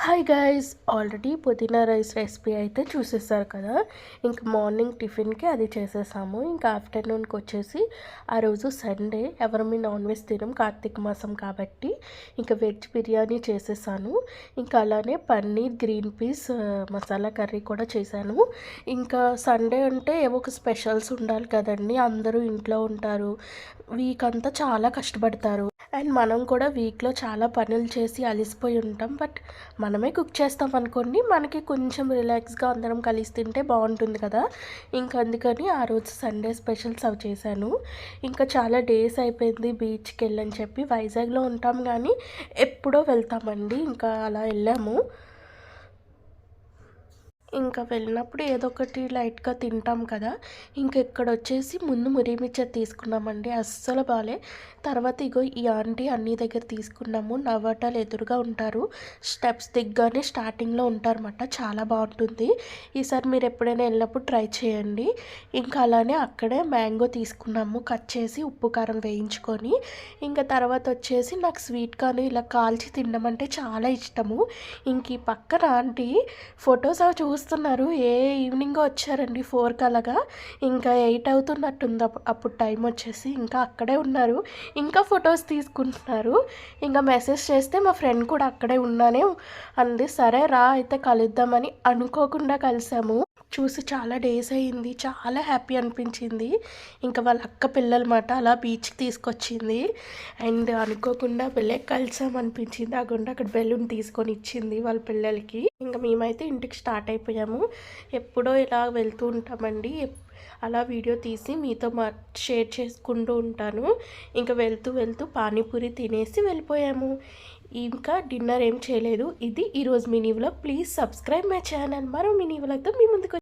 Hi guys, already పుదీనా rice recipe అయితే చూసేసారు కదా. ఇంకా మార్నింగ్ టిఫిన్కి అది చేసేసాము. ఇంకా ఆఫ్టర్నూన్కి వచ్చేసి ఆ రోజు సండే, ఎవరు మీ నాన్ వెజ్ తినం, కార్తీక మాసం కాబట్టి ఇంకా వెజ్ బిర్యానీ చేసేసాను. ఇంకా అలానే paneer green peas masala curry కూడా చేశాను. ఇంకా సండే అంటే ఏవో ఒక స్పెషల్స్ ఉండాలి కదండి. అందరూ ఇంట్లో ఉంటారు, వీక్ అంతా చాలా కష్టపడతారు. అండ్ మనం కూడా వీక్లో చాలా పనులు చేసి అలసిపోయి ఉంటాం. బట్ మనమే కుక్ చేస్తాం అనుకోండి, మనకి కొంచెం రిలాక్స్గా అందరం కలిసి తింటే బాగుంటుంది కదా. ఇంకా అందుకని ఆ రోజు సండే స్పెషల్ సర్వ్ చేశాను. ఇంకా చాలా డేస్ అయిపోయింది బీచ్కి వెళ్ళని చెప్పి. వైజాగ్లో ఉంటాం కానీ ఎప్పుడో వెళ్తామండి. ఇంకా అలా వెళ్ళాము. ఇంకా వెళ్ళినప్పుడు ఏదో ఒకటి లైట్గా తింటాం కదా. ఇంకా ఇక్కడ వచ్చేసి ముందు మురిమిచ్చర్ తీసుకున్నామండి, అస్సలు బాలే. తర్వాత ఇగో ఈ ఆంటీ అన్ని దగ్గర తీసుకున్నాము. నవ్వటాలు ఎదురుగా ఉంటారు, స్టెప్స్ దిగ్గానే స్టార్టింగ్లో ఉంటారన్నమాట. చాలా బాగుంటుంది. ఈసారి మీరు ఎప్పుడైనా వెళ్ళినప్పుడు ట్రై చేయండి. ఇంకా అలానే అక్కడే మ్యాంగో తీసుకున్నాము, కట్ చేసి ఉప్పు కారం వేయించుకొని. ఇంకా తర్వాత వచ్చేసి నాకు స్వీట్ కార్న్ ఇలా కాల్చి తినడం అంటే చాలా ఇష్టము. ఇంక ఈ పక్కన ఆంటీ ఫొటోస్ అవి చూస్తున్నారు. ఈవినింగ్ వచ్చారండి 4కి అలాగా. ఇంకా 8 అవుతున్నట్టుంది అప్పుడు టైం వచ్చేసి. ఇంకా అక్కడే ఉన్నారు, ఇంకా ఫొటోస్ తీసుకుంటున్నారు. ఇంకా మెసేజ్ చేస్తే మా ఫ్రెండ్ కూడా అక్కడే ఉన్నానే అంది. సరే రా అయితే కలుద్దామని అనుకోకుండా కలిసాము. చూసి చాలా డేస్ అయింది, చాలా హ్యాపీ అనిపించింది. ఇంకా వాళ్ళ అక్క పిల్లలమాట అలా బీచ్కి తీసుకొచ్చింది. అండ్ అనుకోకుండా వెళ్ళే కలిసామనిపించింది. అక్కడ బెలూన్ తీసుకొని ఇచ్చింది వాళ్ళ పిల్లలకి. ఇంకా మేమైతే ఇంటికి స్టార్ట్ అయిపోయాము. ఎప్పుడో ఇలా వెళ్తూ ఉంటామండి, అలా వీడియో తీసి మీతో షేర్ చేసుకుంటూ ఉంటాను. ఇంకా వెళ్తూ వెళ్తూ పానీపూరి తినేసి వెళ్ళిపోయాము. ఇంకా డిన్నర్ ఏం చేయలేదు. ఇది ఈరోజు mini vlog. Please subscribe my channel. మరో మినీ వ్లాగ్తో మీ ముందుకు